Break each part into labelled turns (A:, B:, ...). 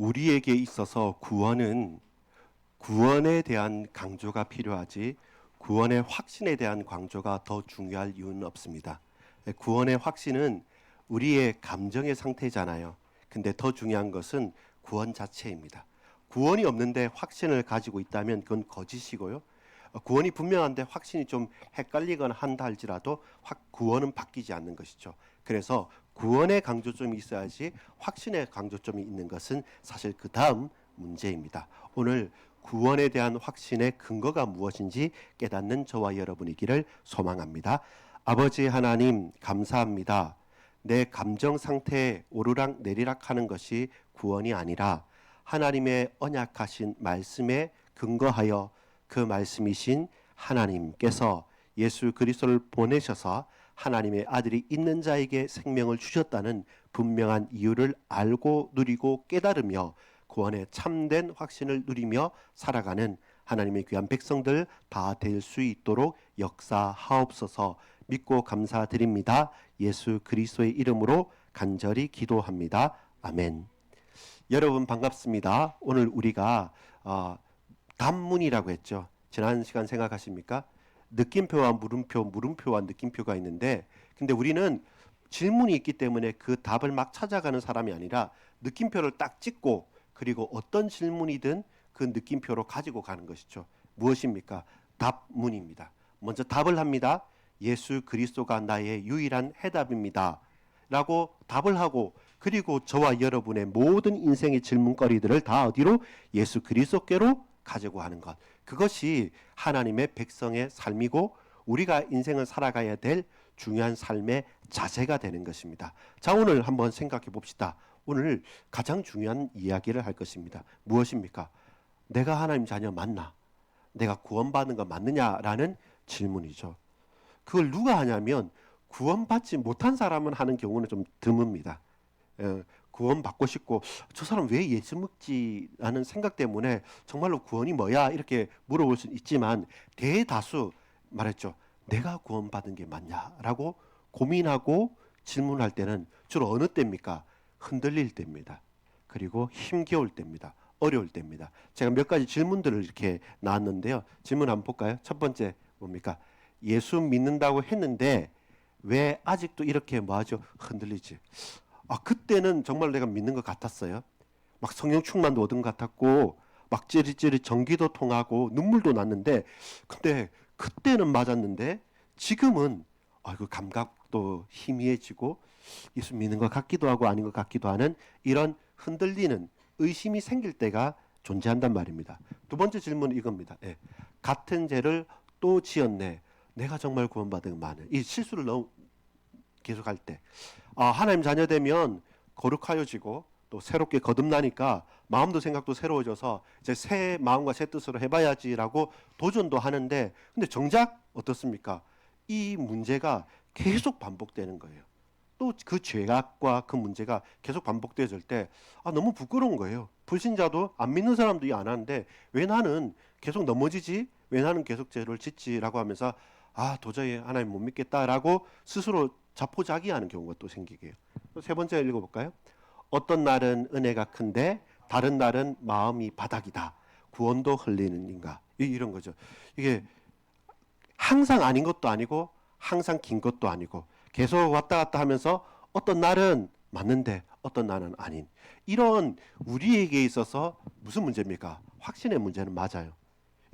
A: 우리에게 있어서 구원에 대한 강조가 필요하지 구원의 확신에 대한 강조가 더 중요할 이유는 없습니다. 구원의 확신은 우리의 감정의 상태잖아요. 근데 더 중요한 것은 구원 자체입니다. 구원이 없는데 확신을 가지고 있다면 그건 거짓이고요. 구원이 분명한데 확신이 좀 헷갈리거나 한다 할지라도 구원은 바뀌지 않는 것이죠. 그래서 구원의 강조점이 있어야지 확신의 강조점이 있는 것은 사실 그 다음 문제입니다. 오늘 구원에 대한 확신의 근거가 무엇인지 깨닫는 저와 여러분이기를 소망합니다. 아버지 하나님 감사합니다. 내 감정 상태에 오르락 내리락 하는 것이 구원이 아니라 하나님의 언약하신 말씀에 근거하여 그 말씀이신 하나님께서 예수 그리스도를 보내셔서 하나님의 아들이 있는 자에게 생명을 주셨다는 분명한 이유를 알고 누리고 깨달으며 구원의 참된 확신을 누리며 살아가는 하나님의 귀한 백성들 다 될 수 있도록 역사하옵소서. 믿고 감사드립니다. 예수 그리스도의 이름으로 간절히 기도합니다. 아멘. 여러분 반갑습니다. 오늘 우리가 단문이라고 했죠. 지난 시간 생각하십니까? 느낌표와 물음표, 물음표와 느낌표가 있는데, 근데 우리는 질문이 있기 때문에 그 답을 막 찾아가는 사람이 아니라 느낌표를 딱 찍고 그리고 어떤 질문이든 그 느낌표로 가지고 가는 것이죠. 무엇입니까? 답문입니다. 먼저 답을 합니다. 예수 그리스도가 나의 유일한 해답입니다. 라고 답을 하고 그리고 저와 여러분의 모든 인생의 질문거리들을 다 어디로? 예수 그리스도께로 가지고 하는 것. 그것이 하나님의 백성의 삶이고 우리가 인생을 살아가야 될 중요한 삶의 자세가 되는 것입니다. 자, 오늘 한번 생각해 봅시다. 오늘 가장 중요한 이야기를 할 것입니다. 무엇입니까? 내가 하나님 자녀 맞나? 내가 구원받는 거 맞느냐라는 질문이죠. 그걸 누가 하냐면 구원받지 못한 사람은 하는 경우는 좀 드뭅니다. 구원받고 싶고 저 사람 왜 예수 믿지라는 생각 때문에 정말로 구원이 뭐야 이렇게 물어볼 수는 있지만 대다수 말했죠. 내가 구원받은 게 맞냐라고 고민하고 질문할 때는 주로 어느 때입니까? 흔들릴 때입니다. 그리고 힘겨울 때입니다. 어려울 때입니다. 제가 몇 가지 질문들을 이렇게 나왔는데요. 질문 한번 볼까요? 첫 번째 뭡니까? 예수 믿는다고 했는데 왜 아직도 이렇게 뭐하죠? 흔들리지? 그때는 정말 내가 믿는 것 같았어요. 막 성령 충만도 얻은 것 같았고 막 찌릿찌릿 전기도 통하고 눈물도 났는데 근데 그때는 맞았는데 지금은 그 감각도 희미해지고 예수 믿는 것 같기도 하고 아닌 것 같기도 하는 이런 흔들리는 의심이 생길 때가 존재한단 말입니다. 두 번째 질문은 이겁니다. 같은 죄를 또 지었네. 내가 정말 구원받은 많은 이 실수를 너무 계속할 때 하나님 자녀 되면 거룩하여지고 또 새롭게 거듭나니까 마음도 생각도 새로워져서 이제 새 마음과 새 뜻으로 해봐야지라고 도전도 하는데 근데 정작 어떻습니까? 이 문제가 계속 반복되는 거예요. 또 그 죄악과 그 문제가 계속 반복되어질 때 너무 부끄러운 거예요. 불신자도 안 믿는 사람도 안 하는데 왜 나는 계속 넘어지지? 왜 나는 계속 죄를 짓지?라고 하면서 도저히 하나님 못 믿겠다라고 스스로 자포자기하는 경우가 또 생기게 해요. 세 번째 읽어볼까요? 어떤 날은 은혜가 큰데 다른 날은 마음이 바닥이다. 구원도 흘리는인가? 이런 거죠. 이게 항상 아닌 것도 아니고 항상 긴 것도 아니고 계속 왔다 갔다 하면서 어떤 날은 맞는데 어떤 날은 아닌 이런 우리에게 있어서 무슨 문제입니까? 확신의 문제는 맞아요.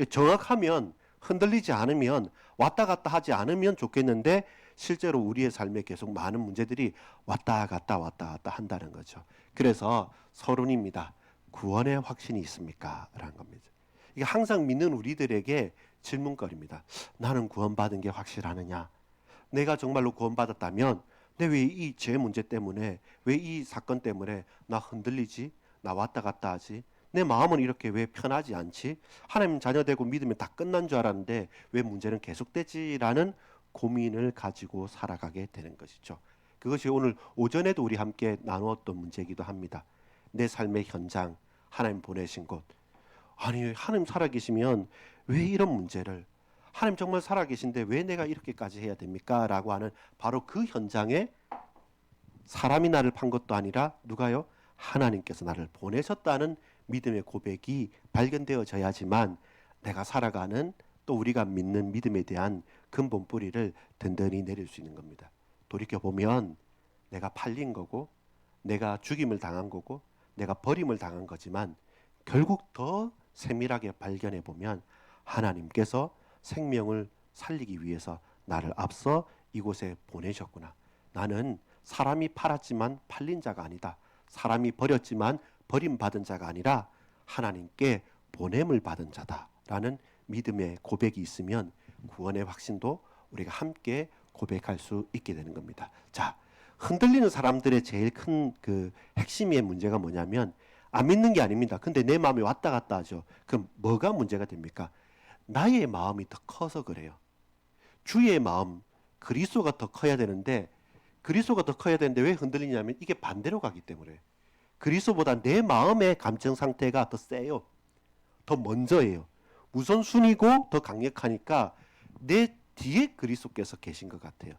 A: 정확하면 흔들리지 않으면 왔다 갔다 하지 않으면 좋겠는데 실제로 우리의 삶에 계속 많은 문제들이 왔다 갔다 한다는 거죠. 그래서 서론입니다. 구원의 확신이 있습니까? 라는 겁니다. 이게 항상 믿는 우리들에게 질문거리입니다. 나는 구원받은 게 확실하느냐? 내가 정말로 구원받았다면 내 왜 이 죄 문제 때문에 왜 이 사건 때문에 나 흔들리지? 나 왔다 갔다 하지? 내 마음은 이렇게 왜 편하지 않지? 하나님 자녀 되고 믿으면 다 끝난 줄 알았는데 왜 문제는 계속되지라는 고민을 가지고 살아가게 되는 것이죠. 그것이 오늘 오전에도 우리 함께 나누었던 문제이기도 합니다. 내 삶의 현장, 하나님 보내신 곳. 아니 하나님 살아계시면 왜 이런 문제를 하나님 정말 살아계신데 왜 내가 이렇게까지 해야 됩니까? 라고 하는 바로 그 현장에 사람이 나를 판 것도 아니라 누가요? 하나님께서 나를 보내셨다는 믿음의 고백이 발견되어져야지만 내가 살아가는 또 우리가 믿는 믿음에 대한 근본 뿌리를 든든히 내릴 수 있는 겁니다. 돌이켜보면 내가 팔린 거고 내가 죽임을 당한 거고 내가 버림을 당한 거지만 결국 더 세밀하게 발견해 보면 하나님께서 생명을 살리기 위해서 나를 앞서 이곳에 보내셨구나. 나는 사람이 팔았지만 팔린 자가 아니다. 사람이 버렸지만 버림받은 자가 아니라 하나님께 보냄을 받은 자다라는 믿음의 고백이 있으면 구원의 확신도 우리가 함께 고백할 수 있게 되는 겁니다. 자, 흔들리는 사람들의 제일 큰 그 핵심의 문제가 뭐냐면 안 믿는 게 아닙니다. 근데 내 마음이 왔다 갔다 하죠. 그럼 뭐가 문제가 됩니까? 나의 마음이 더 커서 그래요. 주의 마음, 그리스도가 더 커야 되는데 그리스도가 더 커야 되는데 왜 흔들리냐면 이게 반대로 가기 때문에 그리스도보다 내 마음의 감정 상태가 더 세요. 더 먼저예요. 우선순위고 더 강력하니까 내 뒤에 그리스도께서 계신 것 같아요.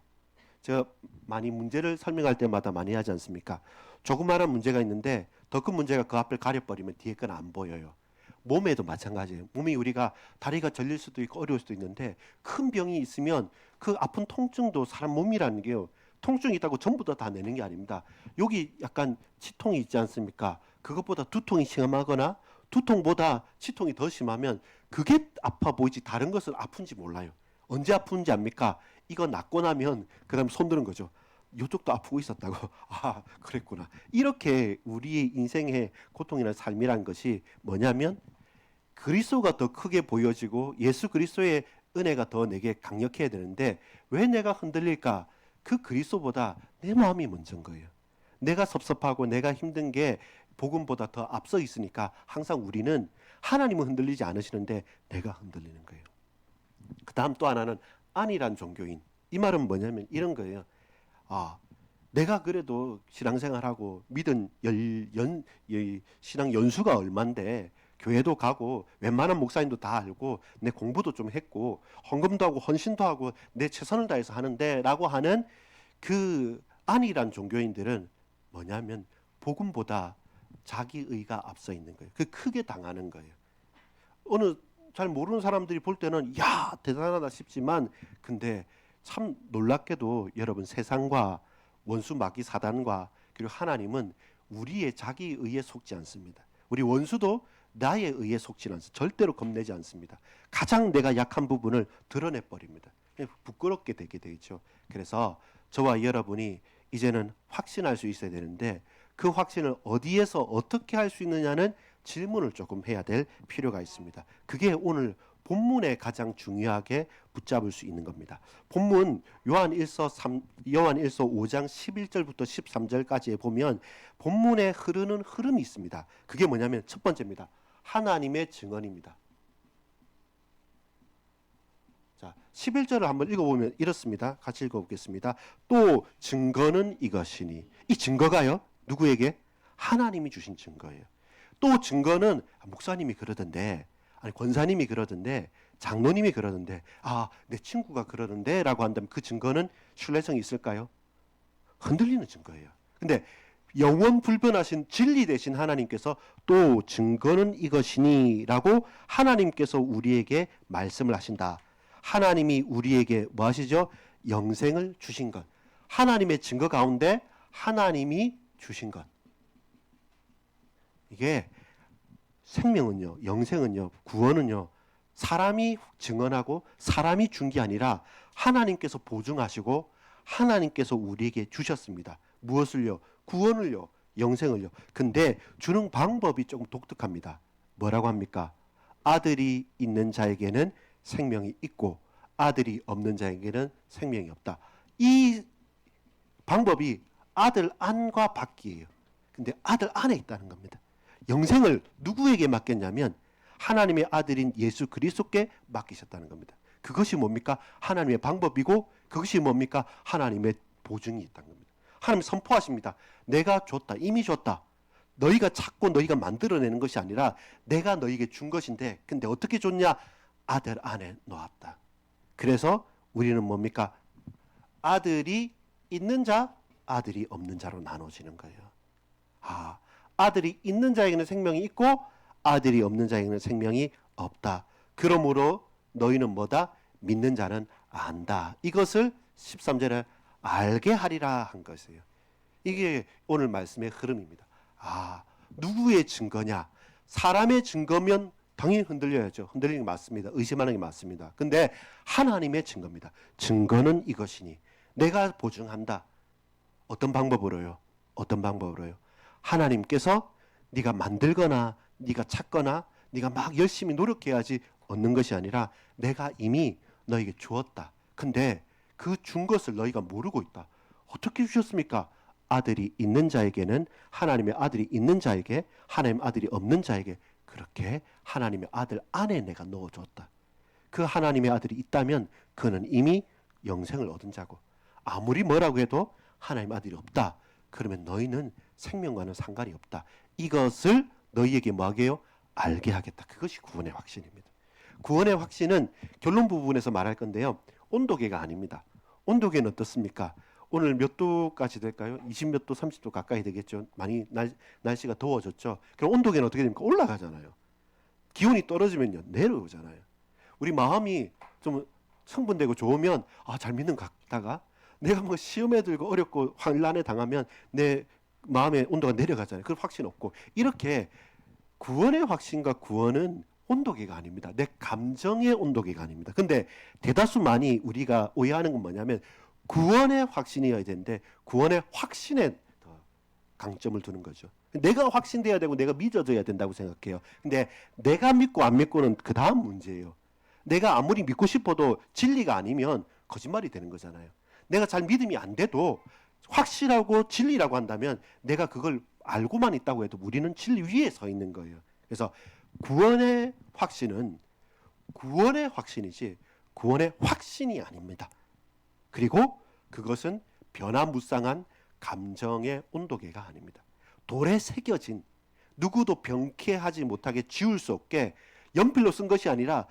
A: 제가 많이 문제를 설명할 때마다 많이 하지 않습니까? 조그마한 문제가 있는데 더 큰 문제가 그 앞을 가려버리면 뒤에 건 안 보여요. 몸에도 마찬가지예요. 몸이 우리가 다리가 절릴 수도 있고 어려울 수도 있는데 큰 병이 있으면 그 아픈 통증도 사람 몸이라는 게요. 통증이 있다고 전부 다 내는 게 아닙니다. 여기 약간 치통이 있지 않습니까? 그것보다 두통이 심하거나 두통보다 치통이 더 심하면 그게 아파 보이지 다른 것은 아픈지 몰라요. 언제 아픈지 압니까? 이거 낫고 나면 그 다음 손 드는 거죠. 이쪽도 아프고 있었다고. 아, 그랬구나. 이렇게 우리의 인생의 고통이나 삶이란 것이 뭐냐면 그리스도가 더 크게 보여지고 예수 그리스도의 은혜가 더 내게 강력해야 되는데 왜 내가 흔들릴까? 그 그리스도보다 내 마음이 먼저인 거예요. 내가 섭섭하고 내가 힘든 게 복음보다 더 앞서 있으니까 항상 우리는 하나님은 흔들리지 않으시는데 내가 흔들리는 거예요. 그 다음 또 하나는 안이란 종교인. 이 말은 뭐냐면 이런 거예요. 아, 내가 그래도 신앙생활하고 믿은 신앙 연수가 얼만데 교회도 가고 웬만한 목사님도 다 알고 내 공부도 좀 했고 헌금도 하고 헌신도 하고 내 최선을 다해서 하는데 라고 하는 그 안이란 종교인들은 뭐냐면 복음보다 자기 의가 앞서 있는 거예요. 그 크게 당하는 거예요. 어느 잘 모르는 사람들이 볼 때는 야 대단하다 싶지만 근데 참 놀랍게도 여러분 세상과 원수 마귀 사단과 그리고 하나님은 우리의 자기 의에 속지 않습니다. 우리 원수도 나의 의에 속지 않습니다. 절대로 겁내지 않습니다. 가장 내가 약한 부분을 드러내 버립니다. 부끄럽게 되게 되죠. 그래서 저와 여러분이 이제는 확신할 수 있어야 되는데 그 확신을 어디에서 어떻게 할 수 있느냐는 질문을 조금 해야 될 필요가 있습니다. 그게 오늘 본문에 가장 중요하게 붙잡을 수 있는 겁니다. 본문 요한일서 5장 11절부터 13절까지에 보면 본문에 흐르는 흐름이 있습니다. 그게 뭐냐면 첫 번째입니다. 하나님의 증언입니다. 자, 11절을 한번 읽어보면 이렇습니다. 같이 읽어보겠습니다. 또 증거는 이것이니 이 증거가요. 누구에게? 하나님이 주신 증거예요. 또 증거는 목사님이 그러던데 아니 권사님이 그러던데 장로님이 그러던데 아 내 친구가 그러던데 라고 한다면 그 증거는 신뢰성이 있을까요? 흔들리는 증거예요. 근데 영원 불변하신 진리 되신 하나님께서 또 증거는 이것이니 라고 하나님께서 우리에게 말씀을 하신다. 하나님이 우리에게 뭐 하시죠? 영생을 주신 것. 하나님의 증거 가운데 하나님이 주신 것. 이게 생명은요, 영생은요, 구원은요, 사람이 증언하고 사람이 준 게 아니라 하나님께서 보증하시고 하나님께서 우리에게 주셨습니다. 무엇을요? 구원을요, 영생을요. 근데 주는 방법이 조금 독특합니다. 뭐라고 합니까? 아들이 있는 자에게는 생명이 있고 아들이 없는 자에게는 생명이 없다. 이 방법이 아들 안과 밖이에요. 근데 아들 안에 있다는 겁니다. 영생을 누구에게 맡겼냐면 하나님의 아들인 예수 그리스도께 맡기셨다는 겁니다. 그것이 뭡니까? 하나님의 방법이고 그것이 뭡니까? 하나님의 보증이 있다는 겁니다. 하나님 선포하십니다. 내가 줬다. 이미 줬다. 너희가 찾고 너희가 만들어내는 것이 아니라 내가 너희에게 준 것인데 근데 어떻게 줬냐? 아들 안에 놓았다. 그래서 우리는 뭡니까? 아들이 있는 자, 아들이 없는 자로 나눠지는 거예요. 아, 아들이 있는 자에게는 생명이 있고 아들이 없는 자에게는 생명이 없다. 그러므로 너희는 뭐다? 믿는 자는 안다. 이것을 13절에 알게 하리라 한 것이에요. 이게 오늘 말씀의 흐름입니다. 누구의 증거냐? 사람의 증거면 당연히 흔들려야죠. 흔들리는 게 맞습니다. 의심하는 게 맞습니다. 근데 하나님의 증거입니다. 증거는 이것이니 내가 보증한다. 어떤 방법으로요? 어떤 방법으로요? 하나님께서 네가 만들거나 네가 찾거나 네가 막 열심히 노력해야지 얻는 것이 아니라 내가 이미 너에게 주었다. 근데 그 준 것을 너희가 모르고 있다. 어떻게 주셨습니까? 아들이 있는 자에게는 하나님의 아들이 있는 자에게, 하나님의 아들이 없는 자에게 그렇게 하나님의 아들 안에 내가 넣어줬다. 그 하나님의 아들이 있다면 그는 이미 영생을 얻은 자고, 아무리 뭐라고 해도 하나님의 아들이 없다. 그러면 너희는 생명과는 상관이 없다. 이것을 너희에게 뭐하게요? 알게 하겠다. 그것이 구원의 확신입니다. 구원의 확신은 결론 부분에서 말할 건데요. 온도계가 아닙니다. 온도계는 어떻습니까? 오늘 몇 도까지 될까요? 20몇 도, 30도 가까이 되겠죠. 많이 날씨가 더워졌죠. 그럼 온도계는 어떻게 됩니까? 올라가잖아요. 기온이 떨어지면요, 내려오잖아요. 우리 마음이 좀 흥분되고 좋으면 잘 믿는 것 같다가 내가 뭐 시험에 들고 어렵고 환난에 당하면 내 마음의 온도가 내려가잖아요. 그 확신 없고. 이렇게 구원의 확신과 구원은 온도계가 아닙니다. 내 감정의 온도계가 아닙니다. 근데 대다수 많이 우리가 오해하는 건 뭐냐면 구원의 확신이어야 되는데 구원의 확신에 더 강점을 두는 거죠. 내가 확신돼야 되고 내가 믿어져야 된다고 생각해요. 근데 내가 믿고 안 믿고는 그 다음 문제예요. 내가 아무리 믿고 싶어도 진리가 아니면 거짓말이 되는 거잖아요. 내가 잘 믿음이 안 돼도 확실하고 진리라고 한다면 내가 그걸 알고만 있다고 해도 우리는 진리 위에 서 있는 거예요. 그래서 구원의 확신은 구원의 확신이지 구원의 확신이 아닙니다. 그리고 그것은 변화무쌍한 감정의 온도계가 아닙니다. 돌에 새겨진, 누구도 병쾌하지 못하게 지울 수 없게 연필로 쓴 것이 아니라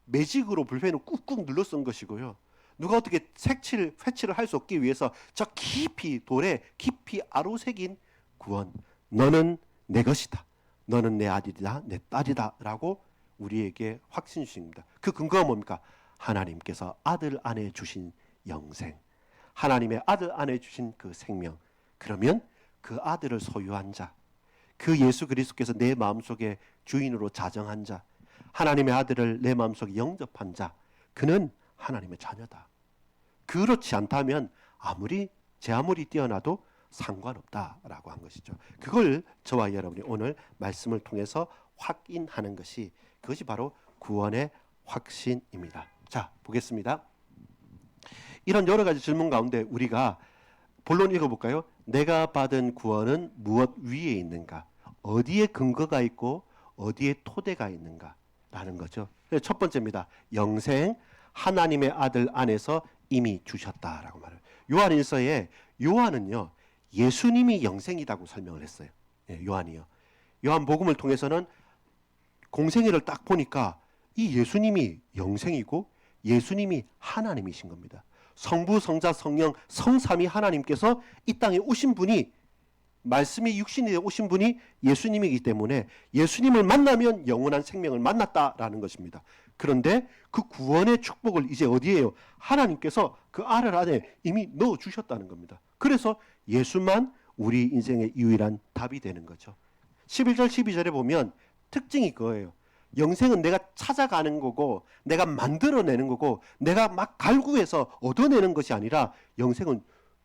A: 매직으로 볼펜으로 꾹꾹 눌러 쓴 것이고요. 누가 어떻게 회칠을 할 수 없기 위해서 저 깊이 돌에 깊이 아로새긴 구원. 너는 내 것이다. 너는 내 아들이다. 내 딸이다. 라고 우리에게 확신 주십니다. 그 근거가 뭡니까? 하나님께서 아들 안에 주신 영생. 하나님의 아들 안에 주신 그 생명. 그러면 그 아들을 소유한 자, 그 예수 그리스도께서 내 마음속에 주인으로 자정한 자, 하나님의 아들을 내 마음속에 영접한 자, 그는 하나님의 자녀다. 그렇지 않다면 아무리 뛰어나도 상관없다라고 한 것이죠. 그걸 저와 여러분이 오늘 말씀을 통해서 확인하는 것이, 그것이 바로 구원의 확신입니다. 자, 보겠습니다. 이런 여러 가지 질문 가운데 우리가 본론 읽어볼까요? 내가 받은 구원은 무엇 위에 있는가? 어디에 근거가 있고 어디에 토대가 있는가? 라는 거죠. 첫 번째입니다. 영생, 하나님의 아들 안에서 이미 주셨다라고 말해요. 요한일서에 요한은요, 예수님이 영생이라고 설명을 했어요. 요한이요. 요한복음을 통해서는 공생애를 딱 보니까 이 예수님이 영생이고 예수님이 하나님이신 겁니다. 성부, 성자, 성령, 성삼위 하나님께서 이 땅에 오신 분이, 말씀이 육신이 오신 분이 예수님이기 때문에 예수님을 만나면 영원한 생명을 만났다라는 것입니다. 그런데 그 구원의 축복을 이제 어디에요? 하나님께서 그 아들 안에 이미 넣어주셨다는 겁니다. 그래서 예수만 우리 인생의 유일한 답이 되는 거죠. 11절 12절에 보면 특징이 그거예요. 영생은 내가 찾아가는 거고 내가 만들어내는 거고 내가 막 갈구해서 얻어내는 것이 아니라 영생은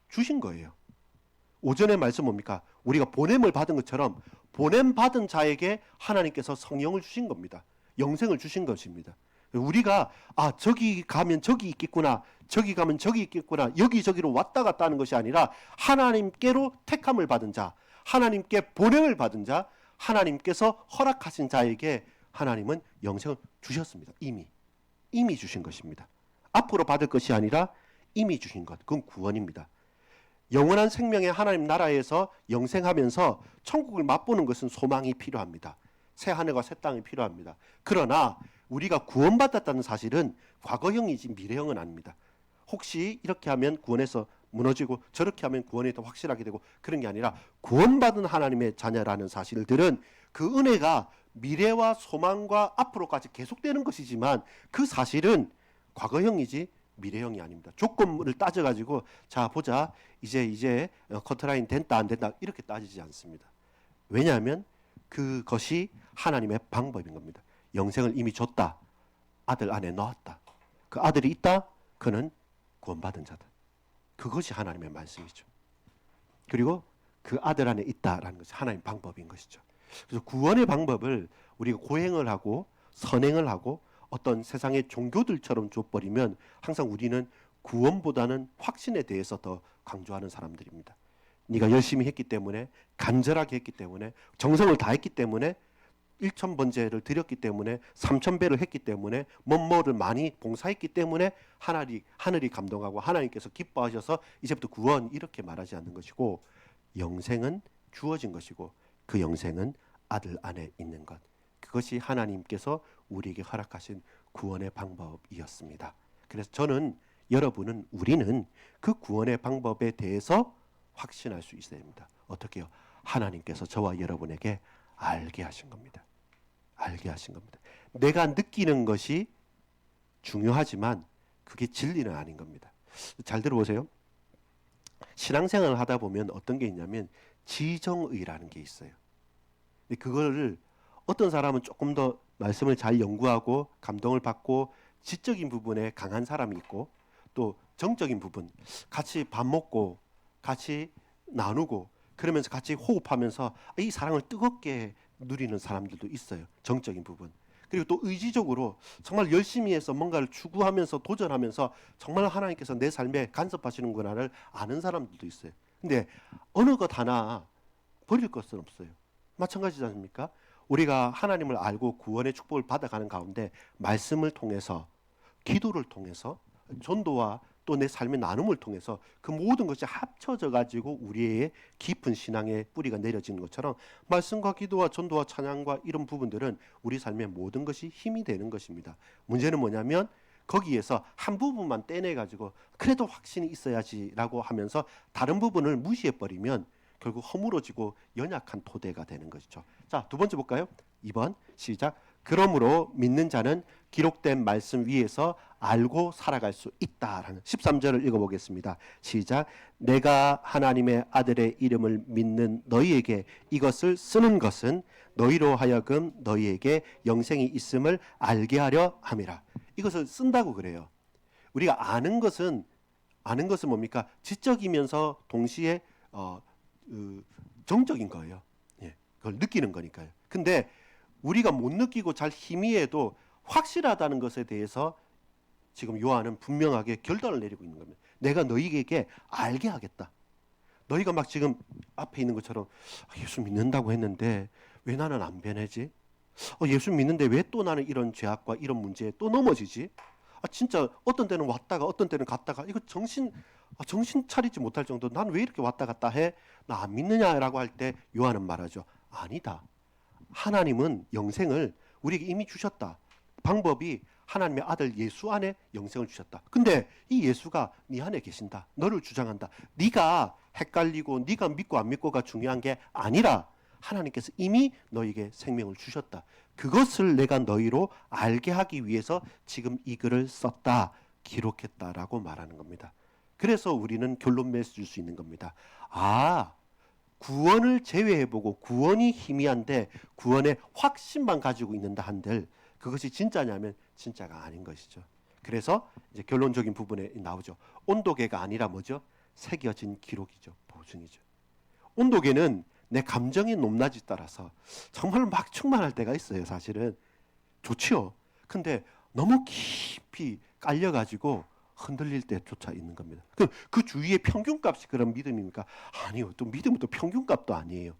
A: 주신 거예요. 오전에 말씀 뭡니까? 우리가 보냄을 받은 것처럼 보냄받은 자에게 하나님께서 성령을 주신 겁니다. 영생을 주신 것입니다. 우리가 저기 가면 저기 있겠구나, 저기 가면 저기 있겠구나, 여기저기로 왔다 갔다 하는 것이 아니라 하나님께로 택함을 받은 자, 하나님께 보냄을 받은 자, 하나님께서 허락하신 자에게 하나님은 영생을 주셨습니다. 이미 주신 것입니다. 앞으로 받을 것이 아니라 이미 주신 것, 그건 구원입니다. 영원한 생명의 하나님 나라에서 영생하면서 천국을 맛보는 것은 소망이 필요합니다. 새 하늘과 새 땅이 필요합니다. 그러나 우리가 구원받았다는 사실은 과거형이지 미래형은 아닙니다. 혹시 이렇게 하면 구원에서 무너지고 저렇게 하면 구원이 더 확실하게 되고 그런 게 아니라 구원받은 하나님의 자녀라는 사실들은 그 은혜가 미래와 소망과 앞으로까지 계속되는 것이지만 그 사실은 과거형이지 미래형이 아닙니다. 조건을 따져가지고 자 보자 이제 커트라인 된다 안 된다 이렇게 따지지 않습니다. 왜냐하면 그것이 하나님의 방법인 겁니다. 영생을 이미 줬다. 아들 안에 넣었다. 그 아들이 있다. 그는 구원받은 자다. 그것이 하나님의 말씀이죠. 그리고 그 아들 안에 있다라는 것이 하나님의 방법인 것이죠. 그래서 구원의 방법을 우리가 고행을 하고 선행을 하고 어떤 세상의 종교들처럼 줘버리면 항상 우리는 구원보다는 확신에 대해서 더 강조하는 사람들입니다. 네가 열심히 했기 때문에 간절하게 했기 때문에 정성을 다했기 때문에 1,000번제를 드렸기 때문에 3,000배를 했기 때문에 뭐뭐를 많이 봉사했기 때문에 하늘이 감동하고 하나님께서 기뻐하셔서 이제부터 구원 이렇게 말하지 않는 것이고 영생은 주어진 것이고 그 영생은 아들 안에 있는 것 그것이 하나님께서 우리에게 허락하신 구원의 방법이었습니다. 그래서 저는 여러분은 우리는 그 구원의 방법에 대해서 확신할 수 있어야 됩니다. 어떻게요? 하나님께서 저와 여러분에게 알게 하신 겁니다. 알게 하신 겁니다. 내가 느끼는 것이 중요하지만 그게 진리는 아닌 겁니다. 잘 들어보세요. 신앙생활을 하다 보면 어떤 게 있냐면 지정의라는 게 있어요. 그거를 어떤 사람은 조금 더 말씀을 잘 연구하고 감동을 받고 지적인 부분에 강한 사람이 있고 또 정적인 부분 같이 밥 먹고 같이 나누고 그러면서 같이 호흡하면서 이 사랑을 뜨겁게 누리는 사람들도 있어요. 정적인 부분. 그리고 또 의지적으로 정말 열심히 해서 뭔가를 추구하면서 도전하면서 정말 하나님께서 내 삶에 간섭하시는구나를 아는 사람들도 있어요. 근데 어느 것 하나 버릴 것은 없어요. 마찬가지지 않습니까? 우리가 하나님을 알고 구원의 축복을 받아가는 가운데 말씀을 통해서 기도를 통해서 전도와 또 내 삶의 나눔을 통해서 그 모든 것이 합쳐져 가지고 우리의 깊은 신앙의 뿌리가 내려지는 것처럼 말씀과 기도와 전도와 찬양과 이런 부분들은 우리 삶의 모든 것이 힘이 되는 것입니다. 문제는 뭐냐면 거기에서 한 부분만 떼내 가지고 그래도 확신이 있어야지라고 하면서 다른 부분을 무시해 버리면 결국 허물어지고 연약한 토대가 되는 것이죠. 자, 두 번째 볼까요? 2번 시작. 그러므로 믿는 자는 기록된 말씀 위에서 알고 살아갈 수 있다라는 13절을 읽어보겠습니다. 시작. 내가 하나님의 아들의 이름을 믿는 너희에게 이것을 쓰는 것은 너희로 하여금 너희에게 영생이 있음을 알게 하려 함이라. 이것을 쓴다고 그래요. 우리가 아는 것은 뭡니까? 지적이면서 동시에 정적인 거예요. 예, 그걸 느끼는 거니까요. 근데 우리가 못 느끼고 잘 희미해도 확실하다는 것에 대해서 지금 요한은 분명하게 결단을 내리고 있는 겁니다. 내가 너희에게 알게 하겠다. 너희가 막 지금 앞에 있는 것처럼 예수 믿는다고 했는데 왜 나는 안 변하지? 예수 믿는데 왜 또 나는 이런 죄악과 이런 문제에 또 넘어지지? 진짜 어떤 때는 왔다가 어떤 때는 갔다가 이거 정신 차리지 못할 정도 난 왜 이렇게 왔다 갔다 해? 나 안 믿느냐라고 할 때 요한은 말하죠. 아니다. 하나님은 영생을 우리에게 이미 주셨다. 방법이 하나님의 아들 예수 안에 영생을 주셨다. 근데 이 예수가 네 안에 계신다. 너를 주장한다. 네가 헷갈리고 네가 믿고 안 믿고가 중요한 게 아니라 하나님께서 이미 너에게 생명을 주셨다. 그것을 내가 너희로 알게 하기 위해서 지금 이 글을 썼다. 기록했다라고 말하는 겁니다. 그래서 우리는 결론 맺을 수 있는 겁니다. 구원을 제외해보고 구원이 희미한데 구원의 확신만 가지고 있는다 한들 그것이 진짜냐면 진짜가 아닌 것이죠. 그래서 이제 결론적인 부분에 나오죠. 온도계가 아니라 뭐죠? 새겨진 기록이죠. 보증이죠. 온도계는 내 감정의 높낮이 따라서 정말 막 충만할 때가 있어요. 사실은 좋지요. 근데 너무 깊이 깔려가지고 흔들릴 때조차 있는 겁니다. 그 주위의 평균값이 그런 믿음입니까? 아니요. 또 믿음은 또 평균값도 아니에요.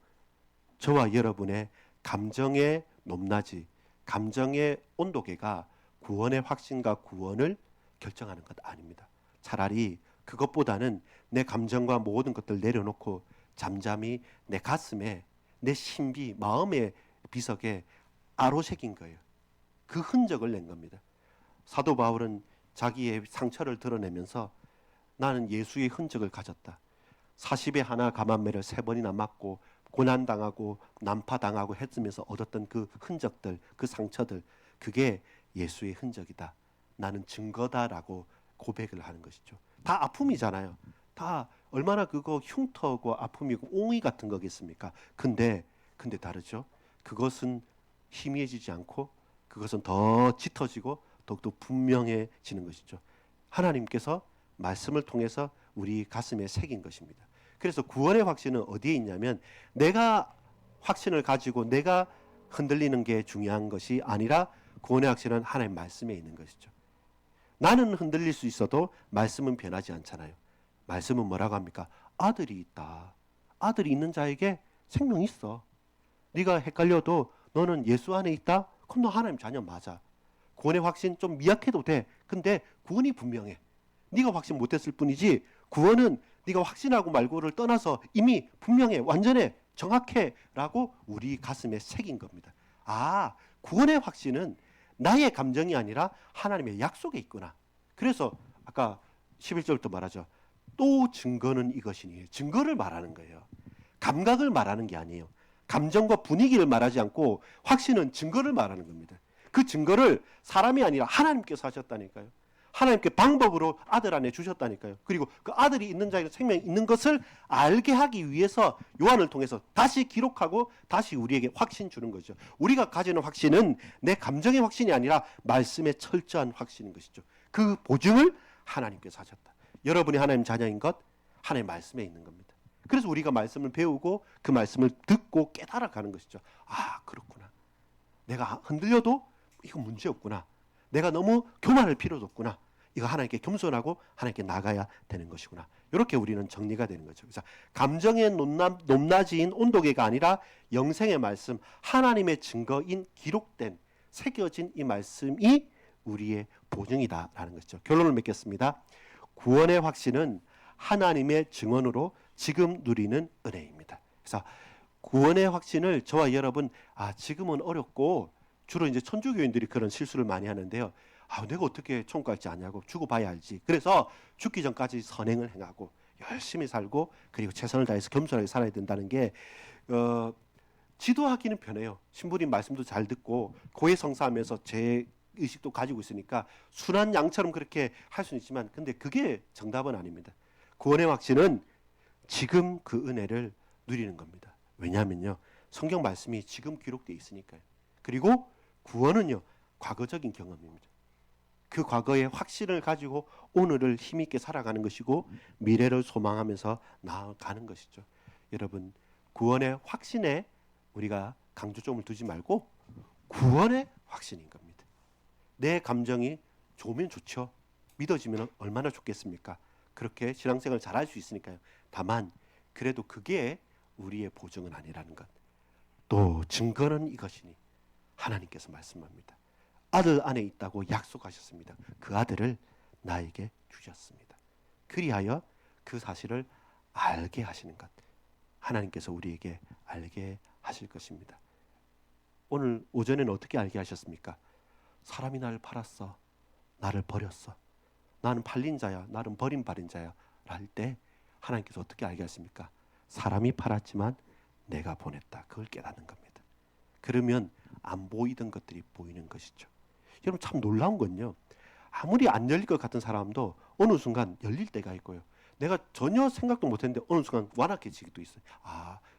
A: 저와 여러분의 감정의 높낮이, 감정의 온도계가 구원의 확신과 구원을 결정하는 것 아닙니다. 차라리 그것보다는 내 감정과 모든 것들 내려놓고 잠잠히 내 가슴에, 내 신비, 마음의 비석에 아로새긴 거예요. 그 흔적을 낸 겁니다. 사도 바울은 자기의 상처를 드러내면서 나는 예수의 흔적을 가졌다. 40에 하나 감한매를 3번이나 맞고 고난당하고 난파당하고 했으면서 얻었던 그 흔적들, 그 상처들, 그게 예수의 흔적이다. 나는 증거다라고 고백을 하는 것이죠. 다 아픔이잖아요. 다 얼마나 그거 흉터고 아픔이고 옹이 같은 거겠습니까? 근데 다르죠. 그것은 희미해지지 않고 그것은 더 짙어지고 더욱더 분명해지는 것이죠. 하나님께서 말씀을 통해서 우리 가슴에 새긴 것입니다. 그래서 구원의 확신은 어디에 있냐면 내가 확신을 가지고 내가 흔들리는 게 중요한 것이 아니라 구원의 확신은 하나님 말씀에 있는 것이죠. 나는 흔들릴 수 있어도 말씀은 변하지 않잖아요. 말씀은 뭐라고 합니까? 아들이 있다. 아들이 있는 자에게 생명이 있어. 네가 헷갈려도 너는 예수 안에 있다? 그럼 너 하나님 자녀 맞아. 구원의 확신 좀 미약해도 돼. 근데 구원이 분명해. 네가 확신 못했을 뿐이지 구원은 네가 확신하고 말고를 떠나서 이미 분명해, 완전해, 정확해 라고 우리 가슴에 새긴 겁니다. 아, 구원의 확신은 나의 감정이 아니라 하나님의 약속에 있구나. 그래서 아까 11절부터 말하죠. 또 증거는 이것이니. 증거를 말하는 거예요. 감각을 말하는 게 아니에요. 감정과 분위기를 말하지 않고 확신은 증거를 말하는 겁니다. 그 증거를 사람이 아니라 하나님께서 하셨다니까요. 하나님께 방법으로 아들 안에 주셨다니까요. 그리고 그 아들이 있는 자에게 생명이 있는 것을 알게 하기 위해서 요한을 통해서 다시 기록하고 다시 우리에게 확신 주는 거죠. 우리가 가지는 확신은 내 감정의 확신이 아니라 말씀의 철저한 확신인 것이죠. 그 보증을 하나님께서 하셨다. 여러분이 하나님 자녀인 것 하나님 말씀에 있는 겁니다. 그래서 우리가 말씀을 배우고 그 말씀을 듣고 깨달아가는 것이죠. 아, 그렇구나. 내가 흔들려도 이거 문제없구나. 내가 너무 교만할 필요도 없구나. 이거 하나님께 겸손하고 하나님께 나가야 되는 것이구나. 이렇게 우리는 정리가 되는 거죠. 그래서 감정의 높낮이인 온도계가 아니라 영생의 말씀, 하나님의 증거인 기록된 새겨진 이 말씀이 우리의 보증이다라는 것이죠. 결론을 맺겠습니다. 구원의 확신은 하나님의 증언으로 지금 누리는 은혜입니다. 그래서 구원의 확신을 저와 여러분 지금은 어렵고 주로 이제 천주교인들이 그런 실수를 많이 하는데요. 내가 어떻게 천국 갈지 아냐고 죽어 봐야 알지. 그래서 죽기 전까지 선행을 행하고 열심히 살고 그리고 최선을 다해서 겸손하게 살아야 된다는 게 지도하기는 편해요. 신부님 말씀도 잘 듣고 고해성사하면서 제 의식도 가지고 있으니까 순한 양처럼 그렇게 할 수는 있지만 근데 그게 정답은 아닙니다. 구원의 확신은 지금 그 은혜를 누리는 겁니다. 왜냐하면요. 성경 말씀이 지금 기록되어 있으니까요. 그리고 구원은요. 과거적인 경험입니다. 그 과거의 확신을 가지고 오늘을 힘있게 살아가는 것이고 미래를 소망하면서 나아가는 것이죠. 여러분 구원의 확신에 우리가 강조점을 두지 말고 구원의 확신인 겁니다. 내 감정이 좋으면 좋죠. 믿어지면 얼마나 좋겠습니까? 그렇게 신앙생활을 잘할 수 있으니까요. 다만 그래도 그게 우리의 보증은 아니라는 것. 또 증거는 이것이니 하나님께서 말씀합니다. 아들 안에 있다고 약속하셨습니다. 그 아들을 나에게 주셨습니다. 그리하여 그 사실을 알게 하시는 것. 하나님께서 우리에게 알게 하실 것입니다. 오늘 오전에는 어떻게 알게 하셨습니까? 사람이 나를 팔았어. 나를 버렸어. 나는 팔린 자야. 나는 버림받은 자야. 할 때 하나님께서 어떻게 알게 하십니까? 사람이 팔았지만 내가 보냈다. 그걸 깨닫는 겁니다. 그러면 안 보이던 것들이 보이는 것이죠. 여러분 참 놀라운 건요. 아무리 안 열릴 것 같은 사람도 어느 순간 열릴 때가 있고요. 내가 전혀 생각도 못했는데 어느 순간 완악해지기도 있어요.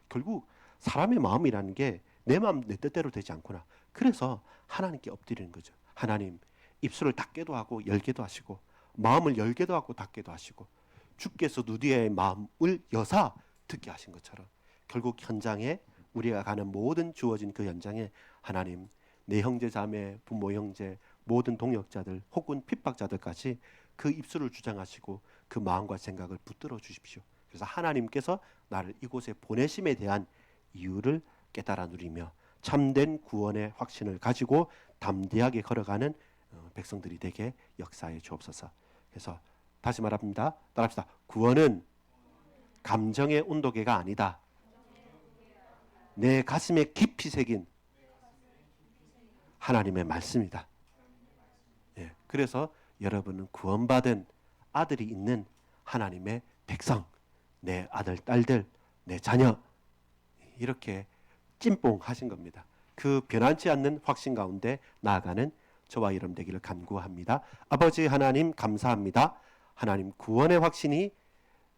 A: 결국 사람의 마음이라는 게 내 마음 내 뜻대로 되지 않구나. 그래서 하나님께 엎드리는 거죠. 하나님 입술을 닫게도 하고 열게도 하시고 마음을 열게도 하고 닫게도 하시고 주께서 누디의 마음을 여사 듣게 하신 것처럼 결국 현장에 우리가 가는 모든 주어진 그 현장에 하나님 내 형제 자매 부모 형제 모든 동역자들 혹은 핍박자들까지 그 입술을 주장하시고 그 마음과 생각을 붙들어 주십시오. 그래서 하나님께서 나를 이곳에 보내심에 대한 이유를 깨달아 누리며 참된 구원의 확신을 가지고 담대하게 걸어가는 백성들이 되게 역사해 주옵소서. 그래서 다시 말합니다. 따라합시다. 구원은 감정의 온도계가 아니다. 내 가슴에 깊이 새긴 하나님의 말씀이다. 그래서 여러분은 구원받은 아들이 있는 하나님의 백성, 내 아들, 딸들, 내 자녀, 이렇게 찜뽕하신 겁니다. 그 변하지 않는 확신 가운데 나아가는 저와 여러분 되기를 간구합니다. 아버지 하나님 감사합니다. 하나님 구원의 확신이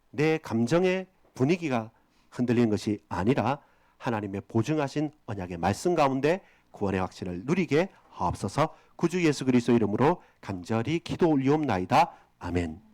A: 내 감정의 분위기가 흔들리는 것이 아니라 하나님의 보증하신 언약의 말씀 가운데 구원의 확신을 누리게 하옵소서. 구주 예수 그리스도 이름으로 간절히 기도 올리옵나이다. 아멘.